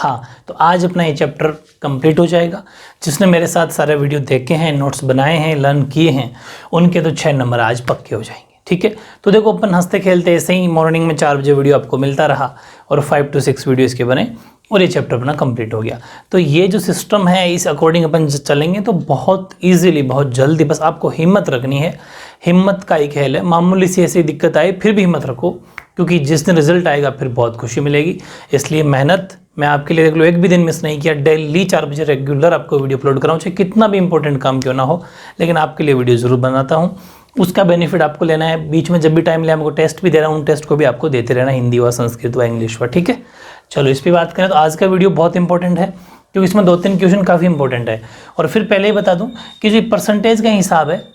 हाँ, तो आज अपना ये चैप्टर कंप्लीट हो जाएगा। जिसने मेरे साथ सारे वीडियो देखे हैं, नोट्स बनाए हैं, लर्न किए हैं, उनके तो 6 नंबर आज पक्के हो जाएंगे। ठीक है, तो देखो अपन हंसते खेलते ऐसे ही मॉर्निंग में 4 बजे वीडियो आपको मिलता रहा और 5 to 6 वीडियो इसके बने और ये चैप्टर अपना कंप्लीट हो गया। तो ये जो सिस्टम है इस अकॉर्डिंग अपन चलेंगे तो बहुत ईजिली, बहुत जल्दी, बस आपको हिम्मत रखनी है। हिम्मत का ही खेल है। मामूली सी ऐसी दिक्कत आए फिर भी हिम्मत रखो, क्योंकि जिस दिन रिजल्ट आएगा फिर बहुत खुशी मिलेगी। इसलिए मेहनत मैं आपके लिए देख लो, एक भी दिन मिस नहीं किया। डेली 4 बजे रेगुलर आपको वीडियो अपलोड कराऊँ, चाहे कितना भी इंपॉर्टेंट काम क्यों ना हो, लेकिन आपके लिए वीडियो ज़रूर बनाता हूँ। उसका बेनिफिट आपको लेना है। बीच में जब भी टाइम ले, आपको टेस्ट भी दे रहा हूँ, उन टेस्ट को भी आपको देते रहना, हिंदी व संस्कृत व इंग्लिश व। ठीक है, चलो इस पर बात करें तो आज का वीडियो बहुत इंपॉर्टेंट है, क्योंकि इसमें 2-3 क्वेश्चन काफ़ी इंपॉर्टेंट है। और फिर पहले ही बता दूं कि जो परसेंटेज का हिसाब है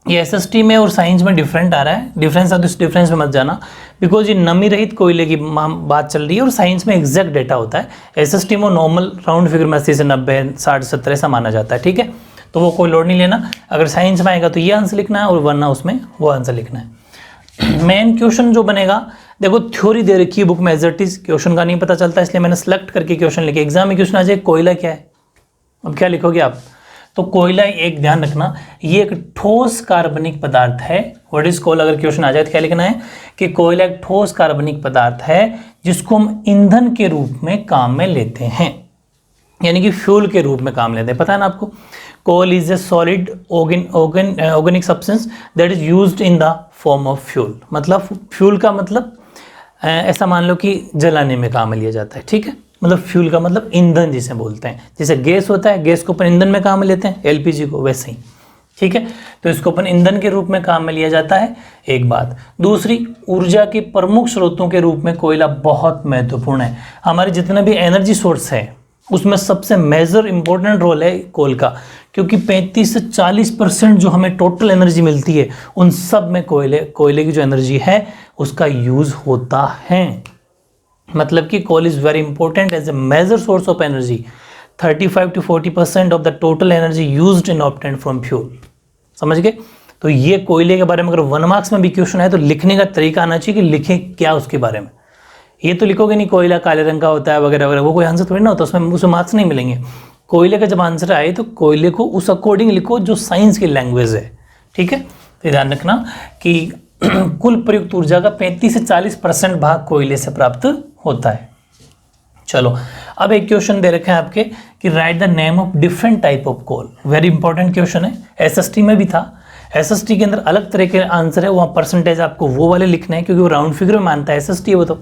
ये एसएसटी में और साइंस में डिफरेंट आ रहा है। डिफरेंस है तो इस डिफरेंस में मत जाना, बिकॉज ये नमी रहित कोयले की बात चल रही है और साइंस में एग्जैक्ट डेटा होता है। एसएसटी में नॉर्मल राउंड फिगर में 80 से 90, 60, 70 ऐसा माना जाता है। ठीक है, तो वो कोई लोड नहीं लेना। अगर साइंस में आएगा तो ये आंसर लिखना है और वरना उसमें वो आंसर लिखना है। मेन क्वेश्चन जो बनेगा, देखो थ्योरी दे रखी है बुक में एज इट इज, क्वेश्चन का नहीं पता चलता, इसलिए मैंने सेलेक्ट करके क्वेश्चन लिखे। एग्जाम में क्वेश्चन आ जाए कोयला क्या है, अब क्या लिखोगे आप? तो कोयला, एक ध्यान रखना, ये एक ठोस कार्बनिक पदार्थ है। व्हाट इज कोल, अगर क्वेश्चन आ जाए तो क्या लिखना है कि कोयला एक ठोस कार्बनिक पदार्थ है जिसको हम ईंधन के रूप में काम में लेते हैं, यानी कि फ्यूल के रूप में काम लेते हैं। पता है ना आपको, coal is a solid organic substance that is used in the form of fuel. मतलब फ्यूल का मतलब ऐसा मान लो कि जलाने में काम में लिया जाता है। ठीक है, मतलब फ्यूल का मतलब ईंधन जिसे बोलते हैं। जैसे गैस होता है, गैस को अपन ईंधन में काम में लेते हैं, एलपीजी को, वैसे ही। ठीक है, तो इसको अपन ईंधन के रूप में काम में लिया जाता है, एक बात। दूसरी, ऊर्जा के प्रमुख स्रोतों के रूप में कोयला बहुत महत्वपूर्ण है। हमारे जितने भी एनर्जी सोर्स है उसमें सबसे मेजर इंपॉर्टेंट रोल है कोल का, क्योंकि 35 से 40% जो हमें टोटल एनर्जी मिलती है उन सब में कोयले की जो एनर्जी है उसका यूज होता है। मतलब कि coal is very important as a major source of energy. 35 to 40% of the total energy used in obtained from fuel. समझ गए? तो ये कोयले के बारे में अगर 1 मार्क्स में भी क्वेश्चन है तो लिखने का तरीका आना चाहिए कि लिखें क्या उसके बारे में। ये तो लिखोगे नहीं कोयला काले रंग का होता है वगैरह वगैरह, वो कोई आंसर थोड़ी ना होता, उसमें मार्क्स नहीं मिलेंगे। कोयले का जब आंसर आए तो कोयले को उस अकॉर्डिंग लिखो जो साइंस की लैंग्वेज है। ठीक है, तो ध्यान रखना कि कुल प्रयुक्त ऊर्जा का 35 से 40% भाग कोयले से प्राप्त होता है। चलो, अब एक क्वेश्चन दे रखे हैं आपके कि write the name of different type of coal. Very important question है, एसएसटी में भी था। एसएसटी के अंदर अलग तरह के आंसर है, वहाँ परसेंटेज आपको वो वाले लिखने हैं, क्योंकि वो राउंड फिगर में मानता है एसएसटी, वो तो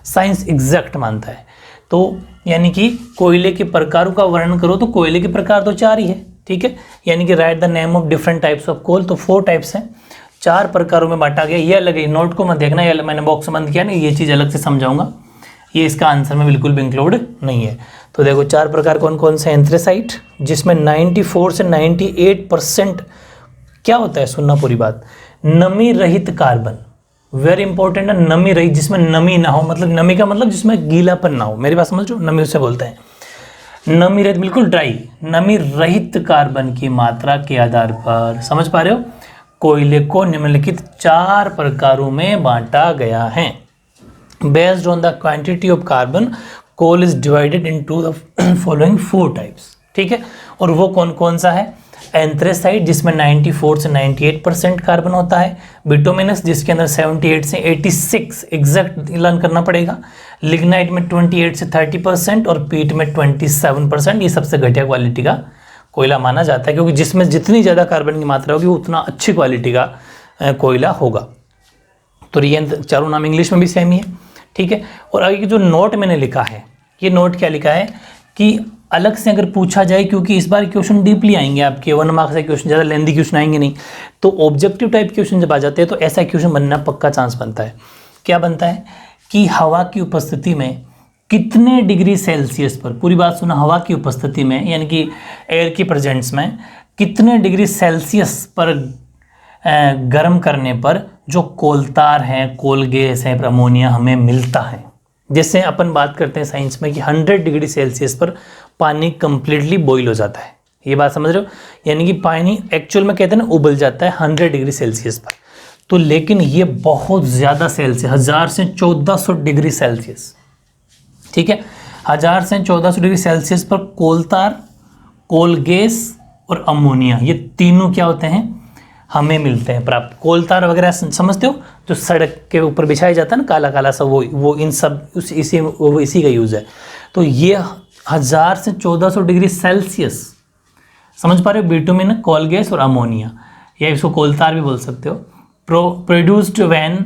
साइंस एग्जैक्ट मानता है। तो यानी कि कोयले के प्रकारों का वर्णन करो तो कोयले के प्रकार तो 4 ही है। ठीक है, यानी कि write the name of different types of coal, तो 4 टाइप्स हैं, 4 प्रकारों में बांटा गया। ये अलग है, नोट को मत देखना, ये मैंने बॉक्स बंद किया नहीं, ये चीज़ अलग से समझाऊंगा, ये इसका आंसर में बिल्कुल भी इंक्लूड नहीं है। तो देखो 4 प्रकार कौन कौन से? एंथ्रेसाइट, जिसमें 94 से 98% क्या होता है, सुनना पूरी बात, नमी रहित कार्बन। वेरी इंपॉर्टेंट है, नमी रहित, जिसमें नमी ना हो, मतलब नमी का मतलब जिसमें गीलापन ना हो। मेरी बात समझ लो, नमी उसे बोलते हैं। नमी रहित, बिल्कुल ड्राई, नमी रहित कार्बन की मात्रा के आधार पर, समझ पा रहे हो, कोयले को निम्नलिखित 4 प्रकारों में बांटा गया है। Based on the quantity of carbon, coal is divided into the following 4 types. ठीक है, और वो कौन कौन सा है? एंथ्रेसाइट, जिसमें 94 से 98% कार्बन होता है। बिटुमिनस, जिसके अंदर 78 से 86 एग्जैक्ट लर्न करना पड़ेगा। लिग्नाइट में 28 से 30% और पीट में 27%। ये सबसे घटिया क्वालिटी का कोयला माना जाता है, क्योंकि जिसमें जितनी ज़्यादा कार्बन की मात्रा होगी उतना अच्छी क्वालिटी का कोयला होगा। तो ये चारों नाम इंग्लिश में भी सेम ही है। ठीक है, और आगे जो नोट मैंने लिखा है, ये नोट क्या लिखा है कि अलग से अगर पूछा जाए, क्योंकि इस बार क्वेश्चन डीपली आएंगे आपके, 1 मार्क्स से क्वेश्चन, ज़्यादा लेंदी क्वेश्चन आएंगे नहीं, तो ऑब्जेक्टिव टाइप क्वेश्चन जब आ जाते हैं तो ऐसा क्वेश्चन बनना पक्का चांस बनता है। क्या बनता है कि हवा की उपस्थिति में कितने डिग्री सेल्सियस पर, पूरी बात सुना, हवा की उपस्थिति में यानी कि एयर की प्रेजेंस में कितने डिग्री सेल्सियस पर गर्म करने पर जो कोलतार है, कोल गैस है, अमोनिया हमें मिलता है। जैसे अपन बात करते हैं साइंस में कि 100 डिग्री सेल्सियस पर पानी कंप्लीटली बॉईल हो जाता है। ये बात समझ रहे हो, यानी कि पानी एक्चुअल में कहते हैं ना उबल जाता है 100 डिग्री सेल्सियस पर। तो लेकिन ये बहुत ज़्यादा सेल्सियस, 1000 से 1400 डिग्री सेल्सियस, ठीक है, 1000 से 1400 डिग्री सेल्सियस पर कोल तार, कोल गैस और अमोनिया, ये तीनों क्या होते हैं, हमें मिलते हैं प्राप्त। कोल तार वगैरह समझते हो, जो सड़क के ऊपर बिछाया जाता है ना काला काला सा, वो इन सब इसी का यूज़ है। तो ये 1000 से 1400 डिग्री सेल्सियस, समझ पा रहे हो, बिटुमिन, कोल गैस और अमोनिया, या इसको कोल तार भी बोल सकते हो। Produced when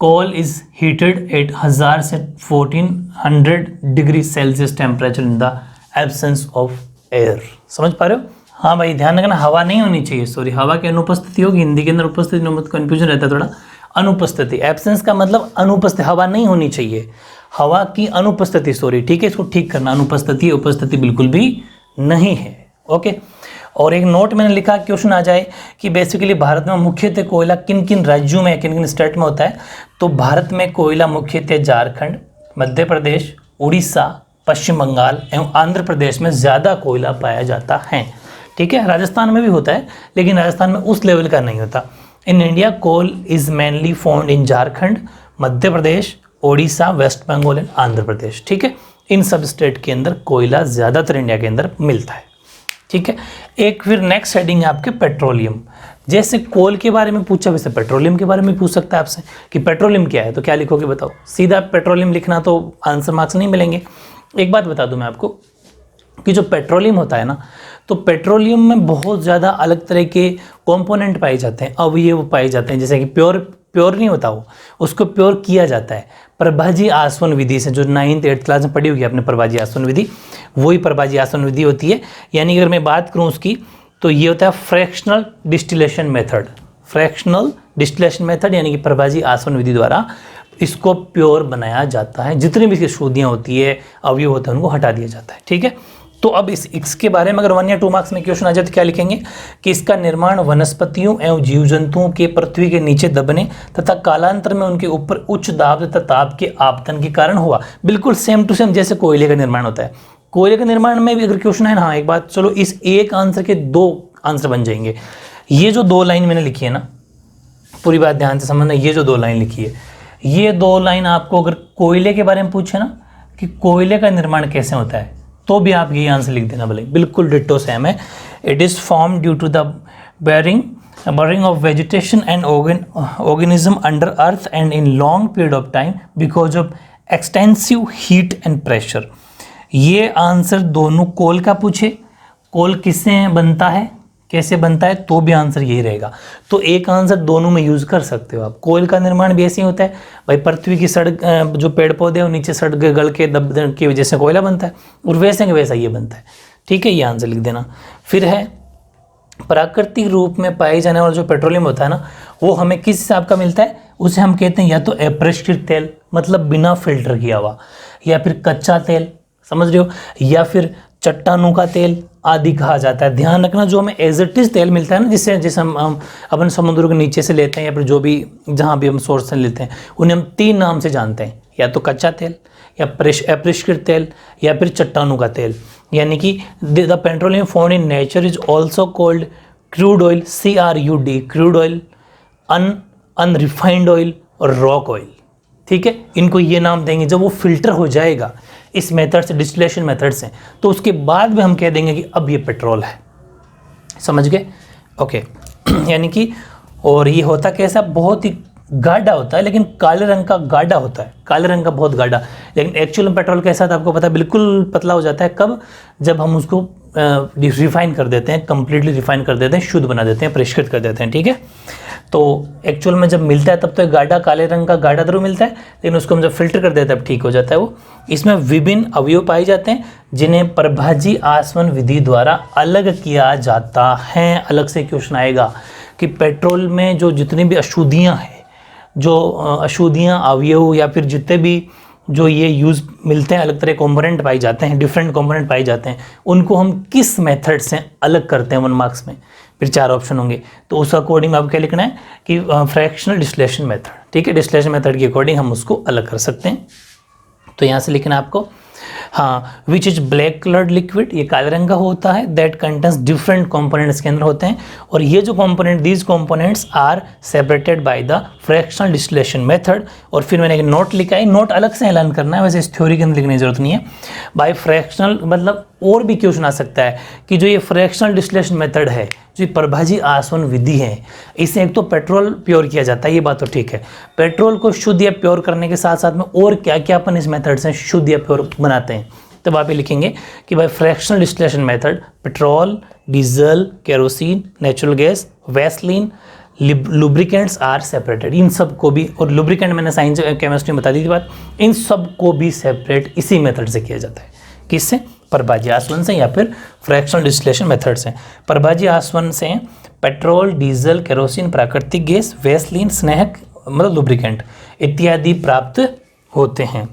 coal is heated at 1000 से 1400 degree Celsius temperature in the absence of air. समझ पा रहे हो? हाँ भाई, ध्यान रखना, हवा नहीं होनी चाहिए, सॉरी, हवा की अनुपस्थिति होगी, हिंदी के अंदर उपस्थिति में कन्फ्यूजन रहता है थोड़ा। अनुपस्थिति, एब्सेंस का मतलब अनुपस्थिति, हवा नहीं होनी चाहिए, हवा की अनुपस्थिति, सॉरी, ठीक है, इसको ठीक करना, अनुपस्थिति उपस्थिति बिल्कुल भी नहीं है। ओके, और एक नोट मैंने लिखा, क्वेश्चन आ जाए कि बेसिकली भारत में मुख्यतः कोयला किन किन राज्यों में, किन किन स्टेट में होता है। तो भारत में कोयला मुख्यतः झारखंड, मध्य प्रदेश, उड़ीसा, पश्चिम बंगाल एवं आंध्र प्रदेश में ज़्यादा कोयला पाया जाता है। ठीक है, राजस्थान में भी होता है, लेकिन राजस्थान में उस लेवल का नहीं होता। In India coal is mainly found in Jharkhand, Madhya Pradesh, Odisha, West Bengal and Andhra Pradesh. ठीक है, इन सब स्टेट के अंदर कोयला ज़्यादातर इंडिया के अंदर मिलता है। ठीक है, एक फिर नेक्स्ट हेडिंग है आपके पेट्रोलियम। जैसे कोल के बारे में पूछा, वैसे पेट्रोलियम के बारे में पूछ सकता है आपसे कि पेट्रोलियम क्या है, तो क्या लिखोगे बताओ। सीधा पेट्रोलियम लिखना तो आंसर मार्क्स नहीं मिलेंगे। एक बात बता दूं मैं आपको कि जो पेट्रोलियम होता है ना, तो पेट्रोलियम में बहुत ज़्यादा अलग तरह के कंपोनेंट पाए जाते हैं, अवयव पाए जाते हैं। जैसे कि प्योर नहीं होता वो, उसको प्योर किया जाता है प्रभाजी आसवन विधि से, जो 9th 8th क्लास में पढ़ी होगी आपने प्रभाजी आसवन विधि, वही प्रभाजी आसवन विधि होती है। यानी अगर मैं बात करूँ उसकी, तो ये होता है fractional distillation method. Fractional distillation method यानी कि प्रभाजी आसवन विधि द्वारा इसको प्योर बनाया जाता है। जितनी भी इसकी अशुद्धियाँ होती है, अवयव होते हैं, उनको हटा दिया जाता है। ठीक है, तो अब इसके बारे में अगर 1 या 2 मार्क्स में क्वेश्चन आ जाए तो क्या लिखेंगे कि इसका निर्माण वनस्पतियों एवं जीव जंतुओं के पृथ्वी के नीचे दबने तथा कालांतर में उनके ऊपर उच्च दाब तथा ताप के आपतन के कारण हुआ। बिल्कुल सेम टू सेम जैसे कोयले का निर्माण होता है। कोयले के निर्माण में भी अगर क्वेश्चन है ना, हाँ एक बात, चलो इस एक आंसर के 2 आंसर बन जाएंगे। ये जो 2 लाइन मैंने लिखी है ना, पूरी बात ध्यान से समझना, ये जो 2 लाइन लिखी है, ये 2 लाइन आपको अगर कोयले के बारे में पूछे ना कि कोयले का निर्माण कैसे होता है, तो भी आप ये आंसर लिख देना भले, बिल्कुल डिट्टो सेम है। It is form due to the boring of vegetation and organism under earth and in long period of time because of extensive heat and pressure. ये आंसर दोनों कोल का पूछे, कोल किससे बनता है, कैसे बनता है, तो भी आंसर यही रहेगा। तो एक आंसर दोनों में यूज़ कर सकते हो आप। कोयल का निर्माण भी ऐसे ही होता है भाई, पृथ्वी की सड़क, जो पेड़ पौधे हैं नीचे सड़क गल के दब की वजह से कोयला बनता है, और वैसे वैसा ये बनता है। ठीक है, ये आंसर लिख देना। फिर है प्राकृतिक रूप में पाए जाने वाला जो पेट्रोलियम होता है ना, वो हमें किस हिसाब का मिलता है, उसे हम कहते हैं या तो अपरिष्कृत तेल, मतलब बिना फिल्टर किया हुआ, या फिर कच्चा तेल, समझ रहे हो, या फिर चट्टानों का तेल आदि कहा जाता है। ध्यान रखना, जो हमें एज इट इज तेल मिलता है ना, जिसे हम अपन समुद्र के नीचे से लेते हैं, या फिर जो भी जहाँ भी हम सोर्स से लेते हैं, उन्हें हम 3 नाम से जानते हैं, या तो कच्चा तेल, या अपरिष्कृत तेल, या फिर चट्टानों का तेल। यानी कि the petroleum found in nature is also called crude oil, CRUD, crude oil, unrefined oil और रॉक ऑयल। ठीक है, इनको ये नाम देंगे। जब वो फिल्टर हो जाएगा इस मेथड से, डिस्टिलेशन मेथड से, तो उसके बाद भी हम कह देंगे कि अब ये पेट्रोल है। समझ गए? ओके यानी कि, और ये होता कैसा, बहुत ही गाढ़ा होता है, लेकिन काले रंग का गाढ़ा होता है, काले रंग का बहुत गाढ़ा। लेकिन एक्चुअल में पेट्रोल कैसा था आपको पता है, बिल्कुल पतला हो जाता है। कब? जब हम उसको रिफाइन कर देते हैं, कंप्लीटली रिफाइन कर देते हैं, शुद्ध बना देते हैं, परिष्कृत कर देते हैं। ठीक है, तो एक्चुअल में जब मिलता है तब तो गाढ़ा, काले रंग का गाढ़ा जरूर मिलता है, लेकिन उसको हम जब फिल्टर कर देते हैं तब ठीक हो जाता है वो। इसमें विभिन्न अवयव पाए जाते हैं जिन्हें प्रभाजी आसवन विधि द्वारा अलग किया जाता है। अलग से क्वेश्चन आएगा कि पेट्रोल में जो जितनी भी अशुद्धियाँ हैं, जो अशुद्धियाँ, अवयव, या फिर जितने भी जो ये यूज़ मिलते हैं, अलग तरह कंपोनेंट पाए जाते हैं, डिफरेंट कंपोनेंट पाए जाते हैं, उनको हम किस मेथड से अलग करते हैं 1 मार्क्स में। फिर 4 ऑप्शन होंगे, तो उस अकॉर्डिंग आपको क्या लिखना है कि फ्रैक्शनल डिस्टिलेशन मेथड। ठीक है, डिस्टिलेशन मेथड के अकॉर्डिंग हम उसको अलग कर सकते हैं। तो यहाँ से लिखना है आपको हाँ, which is black coloured liquid, ये काले रंग का होता है, दैट कंटेंस डिफरेंट कंपोनेंट्स के अंदर होते हैं, और ये जो component, these components are separated by the fractional distillation method. और फिर मैंने एक नोट लिखा है, नोट अलग से ऐलान करना है, वैसे इस थ्योरी के अंदर लिखने की जरूरत नहीं है। बाय फ्रैक्शनल मतलब और भी क्वेश्चन आ सकता है कि जो ये फ्रैक्शनल डिस्टिलेशन मेथड है, जो प्रभाजी आसवन विधि है, इससे एक तो पेट्रोल प्योर किया जाता है, ये बात तो ठीक है, पेट्रोल को शुद्ध या प्योर करने के साथ साथ में और क्या क्या अपन इस मेथड से शुद्ध या प्योर बनाते हैं। तब आप ये लिखेंगे कि by fractional distillation method petrol, diesel, kerosene, natural gas, vaseline, lubricants are separated. इन सब को भी, और लुब्रिकेंट मैंने साइंस केमिस्ट्री में बता दी थी बात, इन सब को भी सेपरेट इसी मेथड से किया जाता है। किससे? प्रभाजी आसवन से या फिर फ्रैक्शनल डिस्टिलेशन मेथड से। प्रभाजी आसवन से पेट्रोल, डीजल, केरोसिन, प्राकृतिक गैस, वैसलीन, स्नेहक मतलब लुब्रिकेंट इत्यादि प्राप्त होते हैं।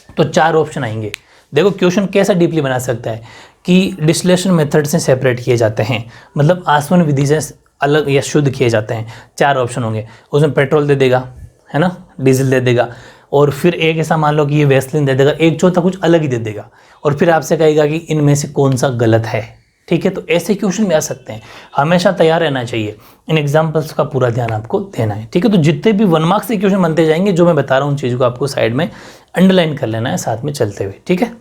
तो 4 ऑप्शन आएंगे। देखो क्वेश्चन कैसा डीपली बना सकता है कि डिस्टिलेशन मेथड से सेपरेट किए जाते हैं, मतलब आसवन विधि से अलग या शुद्ध किए जाते हैं। 4 ऑप्शन होंगे, उसमें पेट्रोल दे देगा, है ना, डीजल दे देगा, और फिर एक ऐसा मान लो कि ये वैसलीन दे देगा, एक चौथा कुछ अलग ही दे देगा, और फिर आपसे कहेगा कि इनमें से कौन सा गलत है। ठीक है, तो ऐसे क्वेश्चन भी आ सकते हैं, हमेशा तैयार रहना चाहिए। इन एग्जाम्पल्स का पूरा ध्यान आपको देना है। ठीक है, तो जितने भी 1 मार्क्स के क्वेश्चन बनते जाएंगे, जो मैं बता रहा हूँ उन चीज़ को आपको साइड में अंडरलाइन कर लेना है साथ में चलते हुए। ठीक है,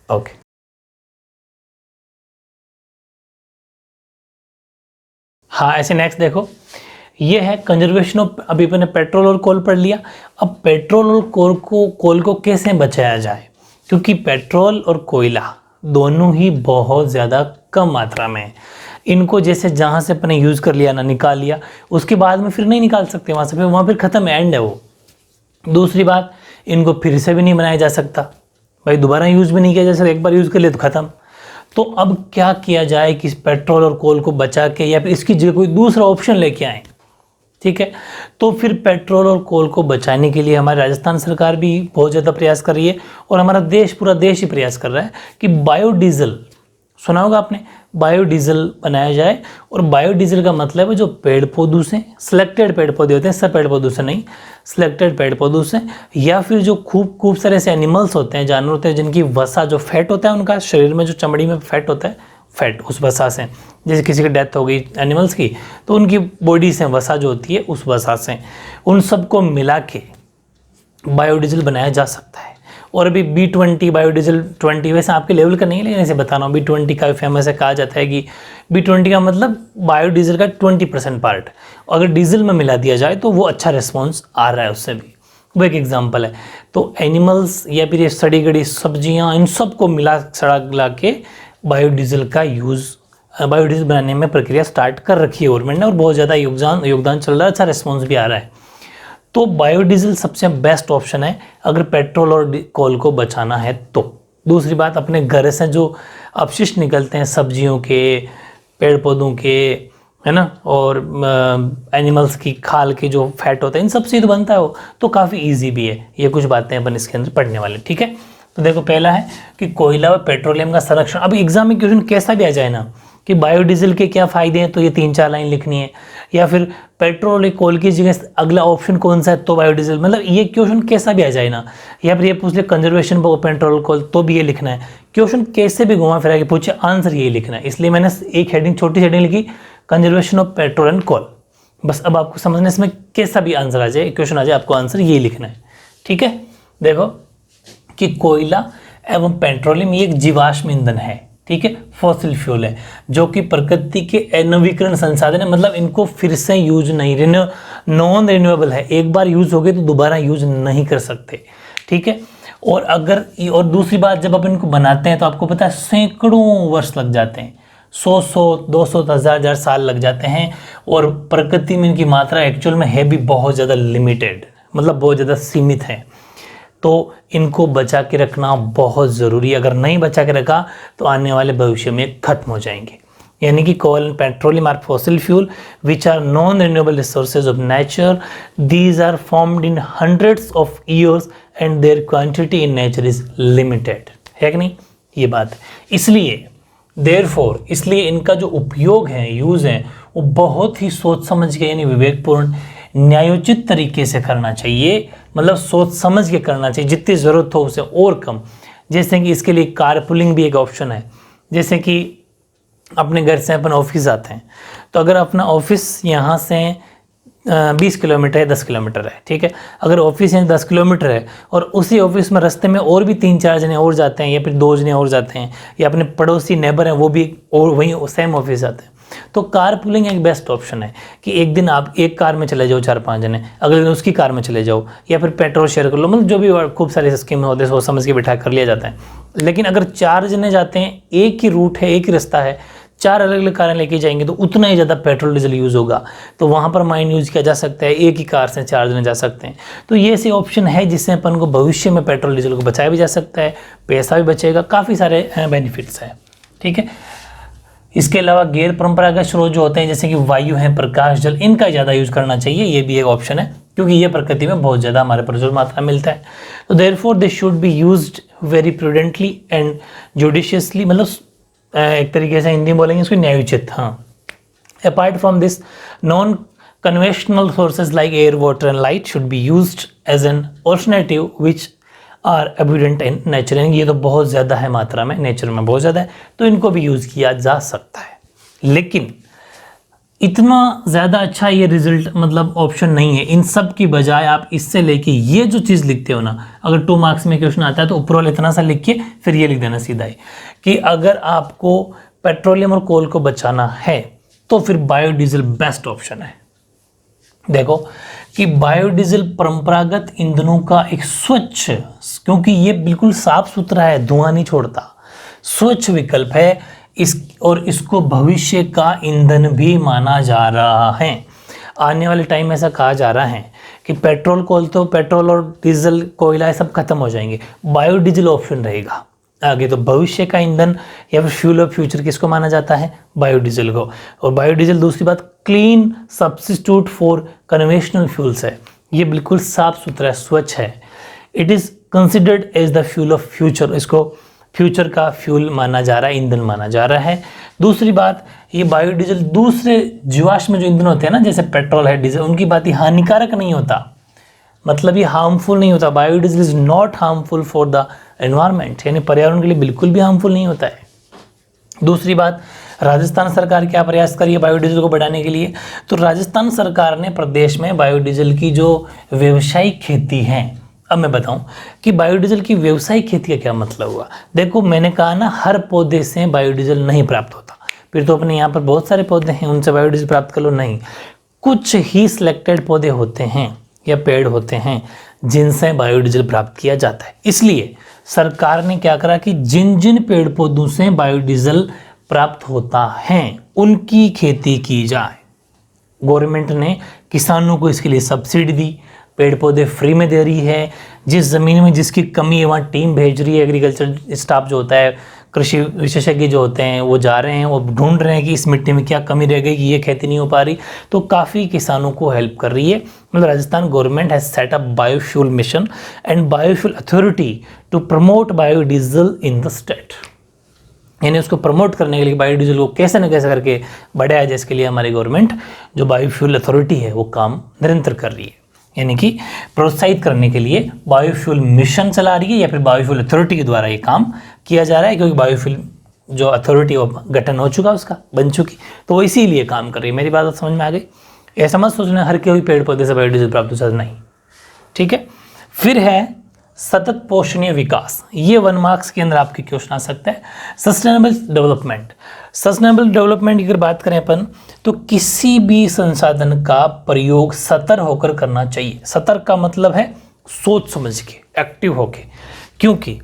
ओके। हाँ, ऐसे नेक्स्ट देखो, ये है कंजर्वेशन ऑफ, अभी मैंने पेट्रोल और कोल पढ़ लिया। अब पेट्रोल और कोल को कैसे बचाया जाए, क्योंकि पेट्रोल और कोयला दोनों ही बहुत ज़्यादा कम मात्रा में है। इनको जैसे जहाँ से अपने यूज़ कर लिया ना, निकाल लिया, उसके बाद में फिर नहीं निकाल सकते वहाँ से, फिर वहाँ फिर ख़त्म, एंड है वो। दूसरी बात, इनको फिर से भी नहीं बनाया जा सकता भाई, दोबारा यूज़ भी नहीं किया जा सकता, एक बार यूज़ कर लिया तो ख़त्म। तो अब क्या किया जाए कि पेट्रोल और कोल को बचा के या फिर इसकी जगह कोई दूसरा ऑप्शन लेके आए। ठीक है, तो फिर पेट्रोल और कोल को बचाने के लिए हमारी राजस्थान सरकार भी बहुत ज़्यादा प्रयास कर रही है, और हमारा देश, पूरा देश ही प्रयास कर रहा है कि बायोडीजल, सुना होगा आपने, बायोडीजल बनाया जाए। और बायोडीजल का मतलब है जो पेड़ पौधों से, सिलेक्टेड पेड़ पौधे होते हैं, सब पेड़ पौधों से नहीं, सिलेक्टेड पेड़ पौधों से, या फिर जो खूब सारे ऐसे एनिमल्स होते हैं, जानवर होते हैं जिनकी वसा, जो फैट होता है उनका शरीर में, जो चमड़ी में फैट होता है, फैट उस वसा से, जैसे किसी की डेथ हो गई एनिमल्स की, तो उनकी बॉडी से वसा जो होती है उस वसा से, उन सबको मिला के बायोडीजल बनाया जा सकता है। और अभी B20 बायोडीजल 20 वैसे आपके लेवल का नहीं है, लेकिन ऐसे बता रहा हूँ, B20 का फेमस है, कहा जाता है कि B20 का मतलब बायोडीजल का 20% पार्ट, अगर डीजल में मिला दिया जाए तो वो अच्छा रिस्पॉन्स आ रहा है उससे भी, वो एक एग्जाम्पल है। तो एनिमल्स या फिर ये सड़ी गड़ी सब्जियाँ, इन सब को मिला सड़ा गला के बायोडीजल का यूज़, बायोडीजल बनाने में प्रक्रिया स्टार्ट कर रखी है गवर्नमेंट ने, और बहुत ज़्यादा योगदान चल रहा है, अच्छा रिस्पॉन्स भी आ रहा है। तो बायोडीजल सबसे बेस्ट ऑप्शन है अगर पेट्रोल और कोल को बचाना है तो। दूसरी बात, अपने घर से जो अपशिष्ट निकलते हैं सब्जियों के, पेड़ पौधों के, है ना, और एनिमल्स की खाल के जो फैट होता है, इन सब से तो बनता है वो, तो काफ़ी इजी भी है। ये कुछ बातें अपन इसके अंदर पढ़ने वाले। ठीक है, तो देखो पहला है कि कोयला व पेट्रोलियम का संरक्षण। अब एग्जाम में क्वेश्चन कैसा भी आ जाए ना कि बायोडीजल के क्या फ़ायदे हैं, तो ये 3-4 लाइन लिखनी है, या फिर पेट्रोल या कोल की जगह अगला ऑप्शन कौन सा है तो बायोडीजल, मतलब ये क्वेश्चन कैसा भी आ जाए ना, या फिर ये पूछ ले कंजर्वेशन पेट्रोल कोल तो भी ये लिखना है। क्वेश्चन कैसे भी घुमा फिरा के पूछे, आंसर ये लिखना है। इसलिए मैंने एक हेडिंग, छोटी हेडिंग लिखी, conservation of petrol and coal. बस अब आपको समझना, इसमें कैसा भी आंसर आ जाए, क्वेश्चन आ जाए, आपको आंसर ये लिखना है। ठीक है, देखो कि कोयला एवं पेट्रोलियम ये एक जीवाश्म ईंधन है। ठीक है, फॉसिल फ्यूल है, जो कि प्रकृति के नवीकरण संसाधन है, मतलब इनको फिर से यूज नहीं, नॉन रिन्यूएबल है, एक बार यूज हो गए तो दोबारा यूज नहीं कर सकते। ठीक है, और दूसरी बात, जब आप इनको बनाते हैं तो आपको पता है सैकड़ों वर्ष लग जाते हैं, 100 200 1000 साल लग जाते हैं, और प्रकृति में इनकी मात्रा एक्चुअल में है भी बहुत ज़्यादा लिमिटेड, मतलब बहुत ज़्यादा सीमित है। तो इनको बचा के रखना बहुत ज़रूरी है, अगर नहीं बचा के रखा तो आने वाले भविष्य में खत्म हो जाएंगे। यानी कि coal and petroleum are fossil fuel which are non renewable resources of nature, these are formed in hundreds of years and their quantity in nature is limited, है कि नहीं, ये बात। इसलिए देयरफॉर, इसलिए इनका जो उपयोग है, यूज़ है, वो बहुत ही सोच समझ के, यानी विवेकपूर्ण, न्यायोचित तरीके से करना चाहिए, मतलब सोच समझ के करना चाहिए, जितनी ज़रूरत हो उसे और कम। जैसे कि इसके लिए कार पुलिंग भी एक ऑप्शन है। जैसे कि अपने घर से अपन ऑफिस आते हैं, तो अगर अपना ऑफिस यहाँ से 20 किलोमीटर है, 10 किलोमीटर है, ठीक है। अगर ऑफिस यहाँ 10 किलोमीटर है और उसी ऑफिस में रास्ते में और भी 3-4 जने और जाते हैं या फिर 2 जने और जाते हैं या अपने पड़ोसी नेबर हैं वो भी और वहीं सेम ऑफिस जाते हैं, तो कार पुलिंग एक बेस्ट ऑप्शन है कि एक दिन आप एक कार में चले जाओ 4-5 जने, अगले दिन उसकी कार में चले जाओ, या फिर पेट्रोल शेयर कर लो, मतलब जो भी खूब सारे स्कीम होते हैं सोच समझ के बिठा कर लिया जाता है। लेकिन अगर 4 जने जाते हैं, एक ही रूट है, एक ही रास्ता है, 4 अलग अलग कारें लेके जाएंगे तो उतना ही ज़्यादा पेट्रोल डीजल यूज़ होगा। तो वहाँ पर माइन यूज़ किया जा सकता है, एक ही कार से 4 जने जा सकते हैं। तो ये ऐसे ऑप्शन है जिससे अपन को भविष्य में पेट्रोल डीजल को बचाया भी जा सकता है, पैसा भी बचेगा, काफ़ी सारे बेनिफिट्स हैं, ठीक है। इसके अलावा गैर परंपरागत स्रोत जो होते हैं जैसे कि वायु हैं, प्रकाश, जल, इनका ज़्यादा यूज़ करना चाहिए, ये भी एक ऑप्शन है क्योंकि ये प्रकृति में बहुत ज़्यादा हमारे प्रचुर मात्रा में मिलता है। तो therefore they should be used very prudently and judiciously, मतलब एक तरीके से हिंदी में बोलेंगे इसको न्यायोचित। हाँ, apart from this non conventional sources like air, water and light should be used as an alternative which are abundant in nature. ये तो बहुत ज़्यादा है मात्रा में, नेचर में बहुत ज़्यादा है, तो इनको भी यूज़ किया जा सकता है। लेकिन इतना ज़्यादा अच्छा ये रिजल्ट मतलब ऑप्शन नहीं है। इन सब की बजाय आप इससे लेके ये जो चीज़ लिखते हो ना, अगर 2 मार्क्स में क्वेश्चन आता है तो ऊपर वाला इतना सा लिख के फिर ये लिख देना सीधा ही कि अगर आपको पेट्रोलियम और कोल को बचाना है तो फिर बायोडीजल बेस्ट ऑप्शन है। देखो कि बायोडीजल परंपरागत ईंधनों का एक स्वच्छ, क्योंकि ये बिल्कुल साफ सुथरा है, धुआं नहीं छोड़ता, स्वच्छ विकल्प है और इसको भविष्य का ईंधन भी माना जा रहा है। आने वाले टाइम में ऐसा कहा जा रहा है कि पेट्रोल कोल तो पेट्रोल और डीजल कोयला ये सब खत्म हो जाएंगे, बायोडीजल ऑप्शन रहेगा आगे। तो भविष्य का ईंधन या फिर फ्यूल ऑफ फ्यूचर किसको माना जाता है? बायोडीजल को। और बायोडीजल दूसरी बात clean substitute for conventional fuels है, ये बिल्कुल साफ सुथरा स्वच्छ है। It is considered as the fuel of future, इसको फ्यूचर का फ्यूल माना जा रहा है, ईंधन माना जा रहा है। दूसरी बात, ये बायोडीजल दूसरे जीवाश्म जो ईंधन होते हैं ना, जैसे पेट्रोल है, डीजल, उनकी बात ही हानिकारक नहीं होता, मतलब ये हार्मफुल नहीं होता। Biodiesel is not harmful for the environment, यानी पर्यावरण के लिए बिल्कुल भी हार्मफुल नहीं होता है। दूसरी बात, राजस्थान सरकार क्या प्रयास करी है बायोडीजल को बढ़ाने के लिए? तो राजस्थान सरकार ने प्रदेश में बायोडीजल की जो व्यावसायिक खेती है, अब मैं बताऊं कि बायोडीजल की व्यावसायिक खेती का क्या मतलब हुआ। देखो मैंने कहा ना, हर पौधे से बायोडीजल नहीं प्राप्त होता, फिर तो अपने यहाँ पर बहुत सारे पौधे हैं उनसे बायोडीजल प्राप्त कर लो, नहीं, कुछ ही सिलेक्टेड पौधे होते हैं या पेड़ होते हैं जिनसे बायोडीजल प्राप्त किया जाता है। इसलिए सरकार ने क्या करा कि जिन जिन पेड़ पौधों से बायोडीजल प्राप्त होता है उनकी खेती की जाए। गवर्नमेंट ने किसानों को इसके लिए सब्सिडी दी, पेड़ पौधे फ्री में दे रही है। जिस ज़मीन में जिसकी कमी है वहाँ टीम भेज रही है, एग्रीकल्चर स्टाफ जो होता है, कृषि विशेषज्ञ जो होते हैं वो जा रहे हैं, वो ढूंढ रहे हैं कि इस मिट्टी में क्या कमी रह गई कि ये खेती नहीं हो पा रही, तो काफ़ी किसानों को हेल्प कर रही है। मतलब Rajasthan government has set up biofuel mission and biofuel authority to promote biodiesel in the state, यानी उसको प्रमोट करने के लिए बायोडीजल को कैसे न कैसे करके बढ़ाया जाए, इसके लिए हमारी गवर्नमेंट जो बायोफ्यूल अथॉरिटी है वो काम निरंतर कर रही है, यानी कि प्रोत्साहित करने के लिए बायोफ्यूल मिशन चला रही है या फिर बायोफ्यूल अथॉरिटी के द्वारा ये काम किया जा रहा है, क्योंकि बायोफ्यूल जो अथॉरिटी वो गठन हो चुका, उसका बन चुकी, तो वो इसीलिए काम कर रही है। मेरी बात समझ में आ गई? ऐसा मत सोचना हर कोई पेड़ पौधे से बायोडीजल प्राप्त हो सकता, नहीं, ठीक है। फिर है सतत पोषणीय विकास, ये 1 मार्क्स के अंदर आपके क्वेश्चन आ सकता है। सस्टेनेबल डेवलपमेंट, सस्टेनेबल डेवलपमेंट की अगर बात करें अपन तो किसी भी संसाधन का प्रयोग सतर्क होकर करना चाहिए। सतर्क का मतलब है सोच समझ के, एक्टिव होके, क्योंकि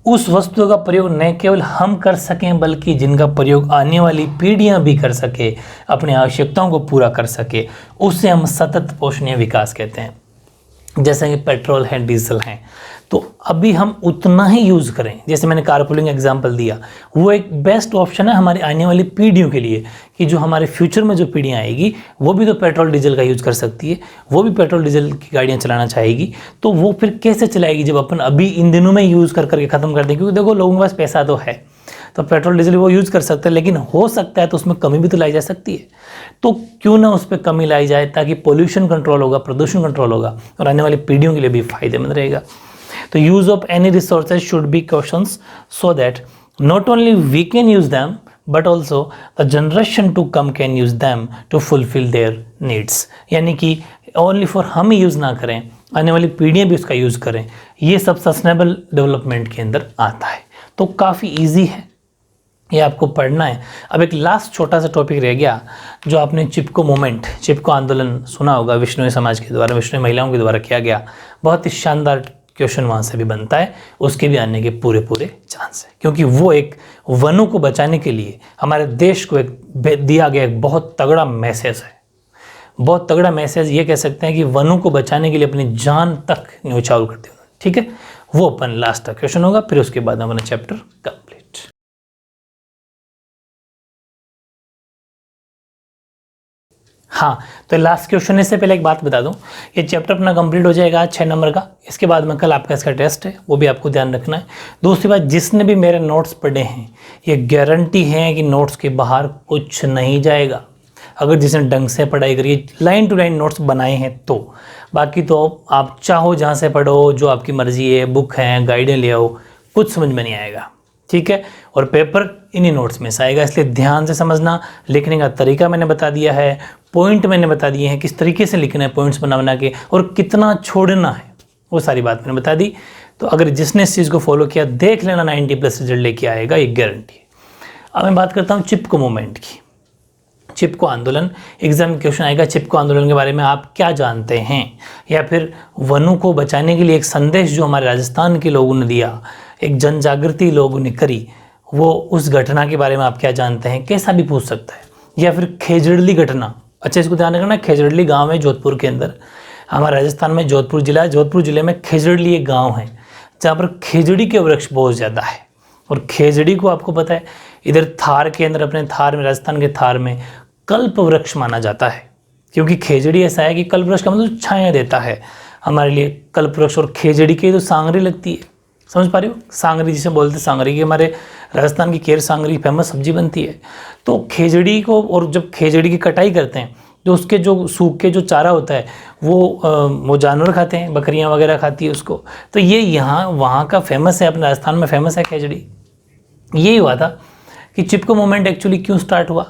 उस वस्तु का प्रयोग न केवल हम कर सकें बल्कि जिनका प्रयोग आने वाली पीढ़ियां भी कर सके, अपनी आवश्यकताओं को पूरा कर सके, उसे हम सतत पोषणीय विकास कहते हैं। जैसे कि पेट्रोल है, डीजल है, तो अभी हम उतना ही यूज़ करें, जैसे मैंने कारपूलिंग एग्जांपल दिया, वो एक बेस्ट ऑप्शन है हमारी आने वाली पीढ़ियों के लिए, कि जो हमारे फ्यूचर में जो पीढ़ियाँ आएगी वो भी तो पेट्रोल डीजल का यूज़ कर सकती है, वो भी पेट्रोल डीजल की गाड़ियाँ चलाना चाहेगी, तो वो फिर कैसे चलाएगी जब अपन अभी इन दिनों में यूज़ कर करके ख़त्म कर दें। क्योंकि देखो लोगों के पास पैसा तो है, तो पेट्रोल डीजल वो यूज़ कर सकते हैं, लेकिन हो सकता है तो उसमें कमी भी तो लाई जा सकती है, तो क्यों ना उस पर कमी लाई जाए, ताकि पोल्यूशन कंट्रोल होगा, प्रदूषण कंट्रोल होगा और आने वाली पीढ़ियों के लिए भी फायदेमंद रहेगा। तो use of any resources should be questions so that not only we can use them but also the generation to come can use them to fulfil their needs, यानी कि ओनली फॉर हम ही यूज़ ना करें, आने वाली पीढ़ियाँ भी उसका यूज़ करें। ये सब सस्टेनेबल डेवलपमेंट के अंदर आता है। तो काफ़ी इजी है, ये आपको पढ़ना है। अब एक लास्ट छोटा सा टॉपिक रह गया, जो आपने चिपको मूवमेंट, चिपको आंदोलन सुना होगा, विश्नोई समाज के द्वारा, विश्नोई महिलाओं के द्वारा किया गया। बहुत ही शानदार क्वेश्चन वहाँ से भी बनता है, उसके भी आने के पूरे चांस है, क्योंकि वो एक वनों को बचाने के लिए हमारे देश को एक दिया गया एक बहुत तगड़ा मैसेज है। बहुत तगड़ा मैसेज ये कह सकते हैं कि वनों को बचाने के लिए अपनी जान तक न्यौछावर करते हैं, ठीक है। वो अपन लास्ट तक क्वेश्चन होगा, फिर उसके बाद हमारा चैप्टर कंप्लीट। हाँ, तो लास्ट क्वेश्चन से पहले एक बात बता दूं, ये चैप्टर अपना कंप्लीट हो जाएगा 6 नंबर का। इसके बाद में कल आपका इसका टेस्ट है, वो भी आपको ध्यान रखना है। दूसरी बात, जिसने भी मेरे नोट्स पढ़े हैं, ये गारंटी है कि नोट्स के बाहर कुछ नहीं जाएगा, अगर जिसने ढंग से पढ़ाई करिए, लाइन टू लाइन नोट्स बनाए हैं तो। बाकी तो आप चाहो जहाँ से पढ़ो, जो आपकी मर्जी है, बुक है, गाइडें ले आओ, कुछ समझ में नहीं आएगा, ठीक है। और पेपर इन्हीं नोट्स में से आएगा, इसलिए ध्यान से समझना। लिखने का तरीका मैंने बता दिया है, पॉइंट मैंने बता दिए हैं, किस तरीके से लिखना है पॉइंट्स बना के, और कितना छोड़ना है, वो सारी बात मैंने बता दी। तो अगर जिसने इस चीज़ को फॉलो किया, देख लेना 90+ रिजल्ट लेके आएगा, ये गारंटी है। अब मैं बात करता हूँ चिपको मूवमेंट की। चिपको आंदोलन, एग्जाम में क्वेश्चन आएगा, चिपको आंदोलन के बारे में आप क्या जानते हैं, या फिर वनों को बचाने के लिए एक संदेश जो हमारे राजस्थान के लोगों ने दिया, एक जन जागृति लोगों ने करी, वो उस घटना के बारे में आप क्या जानते हैं, कैसा भी पूछ सकता है। या फिर खेजड़ली घटना, अच्छा इसको ध्यान रखना, खेजड़ली गाँव है जोधपुर के अंदर, हमारे राजस्थान में जोधपुर जिला है, जोधपुर जिले में खेजड़ली एक गाँव है जहाँ पर खेजड़ी के वृक्ष बहुत ज़्यादा है। और खेजड़ी को आपको पता है, इधर थार के अंदर, अपने थार में, राजस्थान के थार में कल्प वृक्ष माना जाता है, क्योंकि खेजड़ी ऐसा है कि कल्प वृक्ष का मतलब छाया देता है हमारे लिए, कल्प वृक्ष। और खेजड़ी की तो सांगरी लगती है, समझ पा रहे हो, सांगरी जिसे बोलते हैं, सांगरी की हमारे राजस्थान की केर सांगरी फेमस सब्जी बनती है। तो खेजड़ी को, और जब खेजड़ी की कटाई करते हैं तो उसके जो सूख के जो चारा होता है वो जानवर खाते हैं, बकरियां वगैरह खाती है उसको। तो ये यहाँ वहाँ का फेमस है, अपने राजस्थान में फेमस है खेजड़ी। यही हुआ था कि चिपको मूवमेंट एक्चुअली क्यों स्टार्ट हुआ,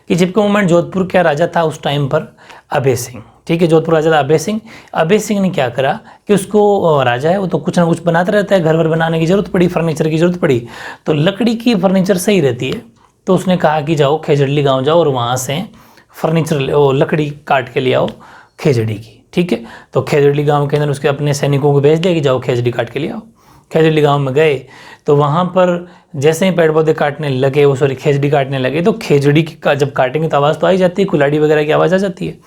कि चिपको मूवमेंट, जोधपुर का राजा था उस टाइम पर अभय सिंह, ठीक है, जोधपुर राजा था अभय सिंह। अभय सिंह ने क्या करा कि उसको, राजा है वो तो कुछ ना कुछ बनाता रहता है, घर वर बनाने की जरूरत पड़ी, फर्नीचर की जरूरत पड़ी, तो लकड़ी की फर्नीचर सही रहती है। तो उसने कहा कि जाओ खेजड़ली गाँव जाओ और वहाँ से फर्नीचर लकड़ी काट के ले आओ खेजड़ी की, ठीक है। तो खेजड़ी गाँव के अंदर उसके अपने सैनिकों को भेज दिया कि जाओ खेजड़ी काट के ले आओ। खेजड़ी गांव में गए तो वहाँ पर जैसे ही पेड़ पौधे काटने लगे, वो सॉरी खेजड़ी काटने लगे, तो खेजड़ी की जब काटेंगे तो आवाज़ तो आ ही जाती है, कुल्हाड़ी वगैरह की आवाज़ आ जाती है।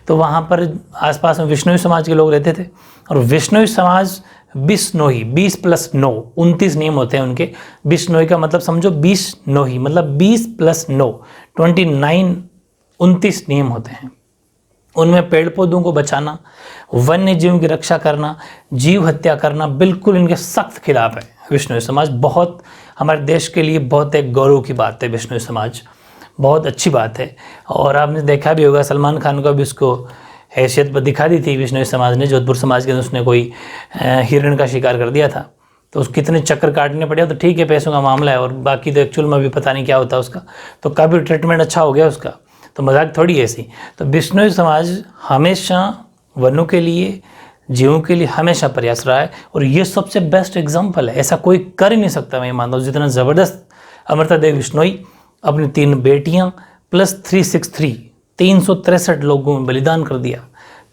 तो वहाँ पर आसपास में विश्नोई समाज के लोग रहते थे, और विश्नोई समाज बिश्नोई, 20+9 29 नियम होते हैं उनके। बिश्नोई का मतलब समझो 20 नोही, मतलब 20+9 29 29 नियम होते हैं। उनमें पेड़ पौधों को बचाना, वन्य जीवों की रक्षा करना, जीव हत्या करना बिल्कुल इनके सख्त खिलाफ है विश्नोई समाज। बहुत हमारे देश के लिए बहुत एक गौरव की बात है विश्नोई समाज, बहुत अच्छी बात है। और आपने देखा भी होगा, सलमान खान को भी उसको हैसियत पर दिखा दी थी विश्नोई समाज ने। जोधपुर समाज के अंदर उसने कोई हिरण का शिकार कर दिया था, तो उसको कितने चक्कर काटने पड़े, तो ठीक है पैसों का मामला है, और बाकी तो एक्चुअल में भी पता नहीं क्या होता उसका, तो काफ़ी ट्रीटमेंट अच्छा हो गया उसका, तो मजाक थोड़ी ऐसी। तो बिश्नोई समाज हमेशा वनों के लिए, जीवों के लिए हमेशा प्रयास रहा है, और ये सबसे बेस्ट एग्जाम्पल है। ऐसा कोई कर ही नहीं सकता, मैं मानता हूँ, जितना ज़बरदस्त अमृता देवी बिश्नोई अपनी 3 बेटियाँ प्लस 363 363 लोगों में बलिदान कर दिया।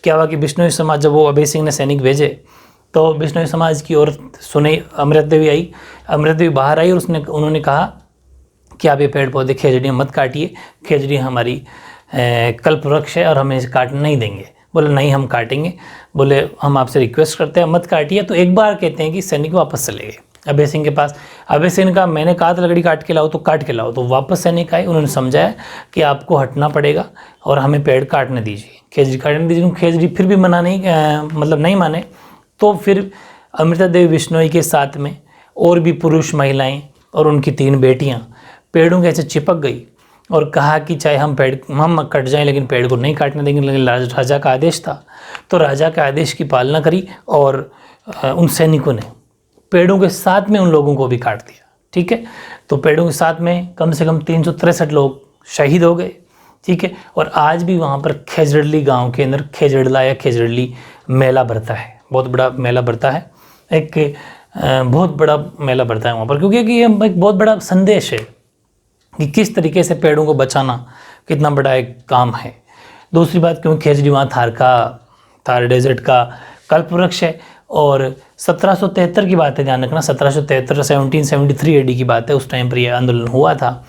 क्या हुआ कि बिश्नोई समाज, जब वो अभय सिंह ने सैनिक भेजे, तो बिश्नोई समाज की ओर सुने अमृता देवी आई, अमृता देवी बाहर आई, और उन्होंने कहा कि आप ये पेड़ पौधे खेजड़ी मत काटिए, खेजड़ी हमारी कल्प वृक्ष है और हम इसे काटने नहीं देंगे। बोले नहीं हम काटेंगे, बोले हम आपसे रिक्वेस्ट करते हैं मत काटिए। तो एक बार कहते हैं कि सैनिक वापस चले गए अभय सिंह के पास। अभय सिंह ने कहा मैंने कहा था लकड़ी काट के लाओ, तो काट के लाओ। तो वापस सैनिक आए, उन्होंने समझाया कि आपको हटना पड़ेगा और हमें पेड़ काटने दीजिए, खेजड़ी काटने दीजिए। खेजड़ी फिर भी मना नहीं, मतलब नहीं माने। तो फिर अमृता देवी बिश्नोई के साथ में और भी पुरुष, महिलाएं और उनकी 3 बेटियां पेड़ों के ऐसे चिपक गई और कहा कि चाहे हम कट जाएं लेकिन पेड़ को नहीं काटने देंगे। लेकिन राजा का आदेश था, तो राजा के आदेश की पालना करी और उन सैनिकों ने पेड़ों के साथ में उन लोगों को भी काट दिया। ठीक है, तो पेड़ों के साथ में कम से कम 363 लोग शहीद हो गए। ठीक है, और आज भी वहाँ पर खेजड़ली गांव के अंदर खेजड़ला या खेजड़ली मेला भरता है, बहुत बड़ा मेला भरता है, एक बहुत बड़ा मेला भरता है वहाँ पर, क्योंकि ये एक बहुत बड़ा संदेश है कि किस तरीके से पेड़ों को बचाना कितना बड़ा एक काम है। दूसरी बात, क्योंकि खेजड़ी वहाँ थार डेजर्ट का कल्पवृक्ष है, और 1773 की बात है, ध्यान रखना 1773 1773 एडी की बात है, उस टाइम पर यह आंदोलन हुआ था।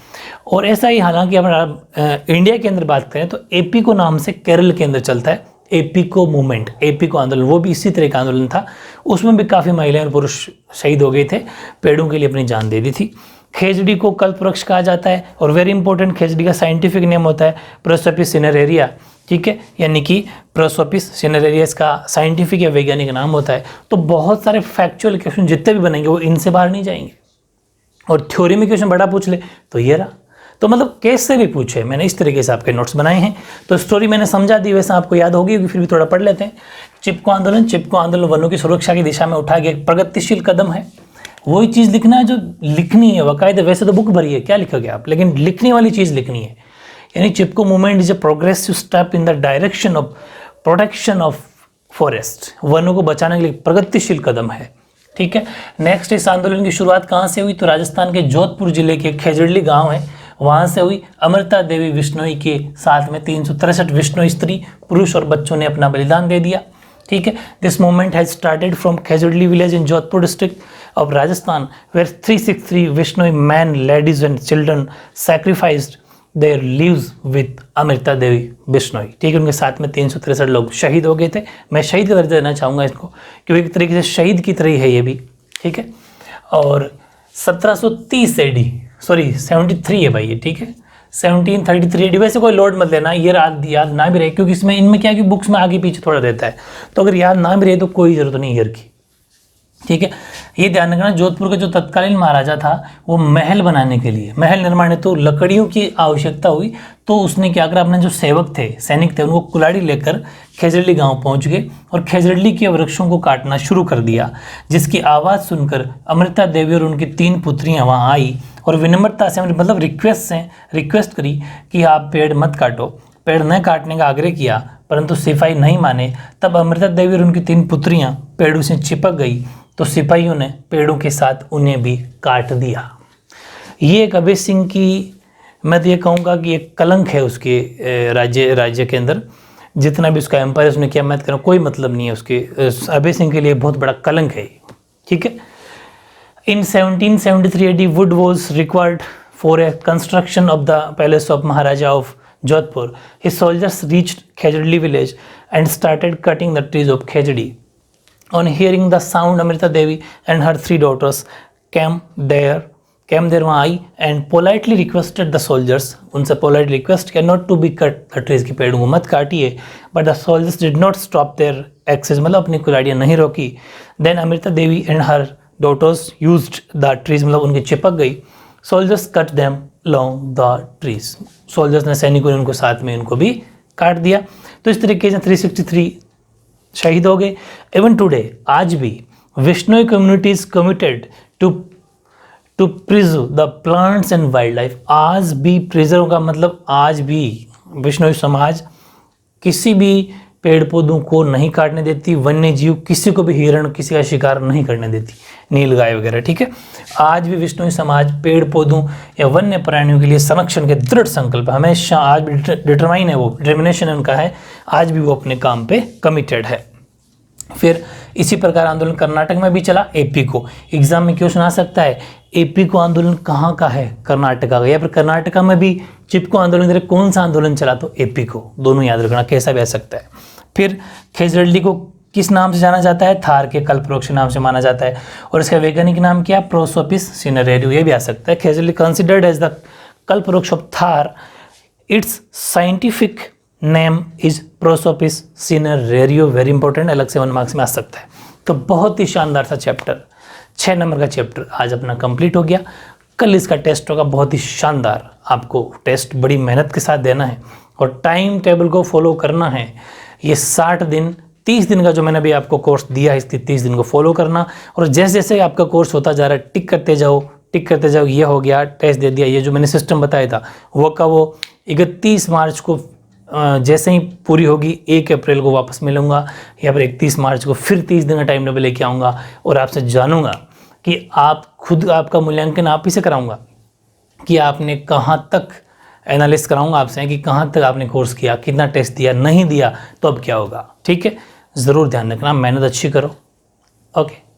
और ऐसा ही, हालांकि अगर इंडिया के अंदर बात करें तो एपीको नाम से केरल के अंदर चलता है एपीको मूवमेंट, एपीको आंदोलन, वो भी इसी तरह का आंदोलन था। उसमें भी काफ़ी महिलाएं और पुरुष शहीद हो गए थे, पेड़ों के लिए अपनी जान दे दी थी। खेजड़ी को कल्पवृक्ष कहा जाता है, और वेरी इंपॉर्टेंट, खेजड़ी का साइंटिफिक नेम होता है प्रोसोपिस सिनेरेरिया। ठीक है, यानी कि प्रोसोपिस सिनेरेरिया इसका साइंटिफिक या वैज्ञानिक नाम होता है। तो बहुत सारे फैक्चुअल क्वेश्चन जितने भी बनेंगे वो इनसे बाहर नहीं जाएंगे, और थ्योरी में क्वेश्चन बड़ा पूछ ले तो ये रहा। तो मतलब केस से भी पूछे, मैंने इस तरीके से आपके नोट्स बनाए हैं। तो स्टोरी मैंने समझा दी, वैसे आपको याद होगी, फिर भी थोड़ा पढ़ लेते हैं। चिपको आंदोलन वनों की सुरक्षा की दिशा में उठाया गया एक प्रगतिशील कदम है। वही चीज़ लिखना है जो लिखनी है बाकायदे, वैसे तो बुक भरी है, क्या लिखोगे आप, लेकिन लिखने वाली चीज़ लिखनी है। यानी Chipko movement is a progressive step in the direction of protection of forest, वनों को बचाने के लिए प्रगतिशील कदम है। ठीक है, नेक्स्ट, इस आंदोलन की शुरुआत कहाँ से हुई, तो राजस्थान के जोधपुर जिले के खेजड़ली गांव है, वहाँ से हुई। अमृता देवी बिश्नोई के साथ में 363 बिश्नोई स्त्री, पुरुष और बच्चों ने अपना बलिदान दे दिया। ठीक है, this movement has started from Khejarli village in Jodhpur district of Rajasthan, where 363 Bishnoi man, ladies and children sacrificed their lives with Amrita Devi Bishnoi. ठीक है, उनके साथ में 363 लोग शहीद हो गए थे। मैं शहीद का दर्जा देना चाहूँगा इसको, क्योंकि एक तरीके से शहीद की तरह ही है ये भी। ठीक है, और 1730 एडी, सॉरी 73 है भाई ये। ठीक है, 1733 एडी, वैसे कोई लोड मत लेना, ये याद ना भी रहे, क्योंकि इसमें इनमें क्या है कि बुक्स में आगे पीछे थोड़ा रहता है, तो अगर याद ना भी रहे तो कोई ज़रूरत नहीं ईयर की। ठीक है, ये ध्यान रखना, जोधपुर का जो तत्कालीन महाराजा था वो महल बनाने के लिए, महल निर्माण हेतु लकड़ियों की आवश्यकता हुई, तो उसने क्या करा, अपने जो सेवक थे, सैनिक थे, उनको कुल्हाड़ी लेकर खेजड़ली गांव पहुंच गए और खेजड़ली के वृक्षों को काटना शुरू कर दिया, जिसकी आवाज़ सुनकर अमृता देवी और उनकी 3 पुत्रियां वहां आई और विनम्रता से, मतलब रिक्वेस्ट करी कि आप पेड़ मत काटो, पेड़ न काटने का आग्रह किया, परंतु सिपाही नहीं माने। तब अमृता देवी और उनकी 3 पुत्रियां पेड़ों से चिपक गई, तो सिपाहियों ने पेड़ों के साथ उन्हें भी काट दिया। ये एक अभय सिंह की, मैं तो ये कहूँगा कि एक कलंक है उसके राज्य के अंदर, जितना भी उसका एम्पायर उसने किया, मैं कह रहा हूँ कोई मतलब नहीं है उसके, अभय सिंह के लिए बहुत बड़ा कलंक है। ठीक है, इन 1773 AD wood was required for a construction of the palace of Maharaja of Jodhpur. His soldiers reached Khejdi village and started cutting the trees of Khejdi. On hearing the sound, Amrita Devi and her 3 daughters came there वहाँ आई and politely requested the soldiers, उनसे polite request किया not to be cut the trees, की पेड़ों को मत काटिए, but the soldiers did not stop their axes, मतलब अपनी कुल्हाड़ियाँ नहीं रोकी। Then Amrita Devi and her daughters used the trees, मतलब उनकी चिपक गई। Soldiers cut them along the trees, soldiers ने, सैनिकों ने उनको साथ में उनको भी काट दिया। तो इस तरीके से 363 शहीद हो गए। इवन टुडे, आज भी Bishnoi communities committed to preserve the plants and wild life. आज भी प्रिजर्व का मतलब आज भी विश्नोई समाज किसी भी पेड़ पौधों को नहीं काटने देती, वन्य जीव, किसी को भी हिरण, किसी का शिकार नहीं करने देती, नीलगाय वगैरह। ठीक है, आज भी विश्नोई समाज पेड़ पौधों या वन्य प्राणियों के लिए संरक्षण के दृढ़ संकल्प, हमेशा आज भी डिटरमाइन है, वो डिटर्मिनेशन उनका है, आज भी वो अपने काम पे कमिटेड है। फिर इसी प्रकार आंदोलन कर्नाटक में भी चला। एपी को एग्जाम में क्वेश्चन आ सकता है, एपी को आंदोलन कहाँ का है, कर्नाटका का, या फिर कर्नाटका में भी चिपको आंदोलन कौन सा आंदोलन चला, तो एपी को, दोनों याद रखना, कैसा भी आ सकता है। फिर खेजड़ली को किस नाम से जाना जाता है, थार के कल्पवृक्ष नाम से माना जाता है, और इसका वैज्ञानिक नाम क्या, प्रोसोपिस सिनेरेरियो, ये भी आ सकता है। Khejarli considered as the Kalpavriksha of Thar, its scientific name is Prosopis cineraria, very important, अलग से 1 मार्क्स में आ सकता है। तो बहुत ही शानदार सा चैप्टर, 6 नंबर का चैप्टर आज अपना कंप्लीट हो गया। कल इसका टेस्ट होगा, बहुत ही शानदार, आपको टेस्ट बड़ी मेहनत के साथ देना है और टाइम टेबल को फॉलो करना है। ये 60 दिन 30 दिन का जो मैंने अभी आपको कोर्स दिया है, इसके 30 दिन को फॉलो करना, और जैसे जैसे आपका कोर्स होता जा रहा है टिक करते जाओ, ये हो गया, टेस्ट दे दिया, ये जो मैंने सिस्टम बताया था वो का वो 31 मार्च को जैसे ही पूरी होगी 1 अप्रैल को वापस मिलूंगा, या फिर 31 मार्च को फिर 30 दिन का टाइम टेबल लेके आऊँगा और आपसे जानूंगा कि आप खुद, आपका मूल्यांकन आप ही से कराऊंगा कि आपने कहाँ तक, एनालिसिस कराऊंगा आपसे कि कहाँ तक आपने कोर्स किया, कितना टेस्ट दिया, नहीं दिया तो अब क्या होगा। ठीक है, ज़रूर ध्यान रखना, मेहनत अच्छी करो। ओके।